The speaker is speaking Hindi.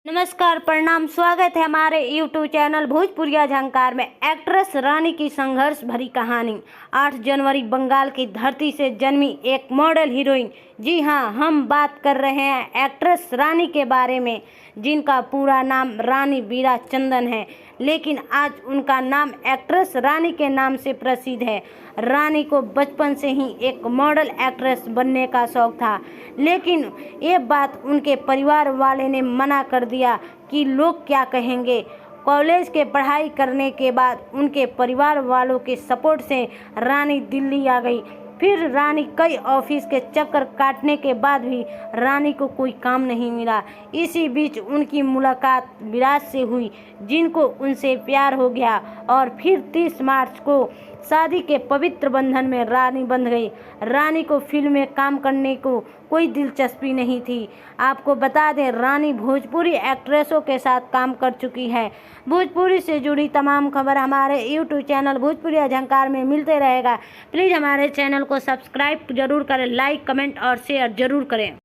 नमस्कार, प्रणाम, स्वागत है हमारे यूट्यूब चैनल भोजपुरिया झंकार में। एक्ट्रेस रानी की संघर्ष भरी कहानी। 8 जनवरी बंगाल की धरती से जन्मी एक मॉडल हीरोइन। जी हाँ, हम बात कर रहे हैं एक्ट्रेस रानी के बारे में, जिनका पूरा नाम रानी वीरा चंदन है, लेकिन आज उनका नाम एक्ट्रेस रानी के नाम से प्रसिद्ध है। रानी को बचपन से ही एक मॉडल एक्ट्रेस बनने का शौक था, लेकिन ये बात उनके परिवार वाले ने मना कर दिया कि लोग क्या कहेंगे। कॉलेज के पढ़ाई करने के बाद उनके परिवार वालों के सपोर्ट से रानी दिल्ली आ गई। फिर रानी कई ऑफिस के चक्कर काटने के बाद भी रानी को कोई काम नहीं मिला। इसी बीच उनकी मुलाकात विराज से हुई, जिनको उनसे प्यार हो गया और फिर 30 मार्च को शादी के पवित्र बंधन में रानी बंध गई। रानी को फिल्म में काम करने को कोई दिलचस्पी नहीं थी। आपको बता दें, रानी भोजपुरी एक्ट्रेसों के साथ काम कर चुकी है। भोजपुरी से जुड़ी तमाम खबर हमारे यूट्यूब चैनल भोजपुरिया झंकार में मिलते रहेगा। प्लीज़ हमारे चैनल को सब्सक्राइब जरूर करें, लाइक, कमेंट और शेयर जरूर करें।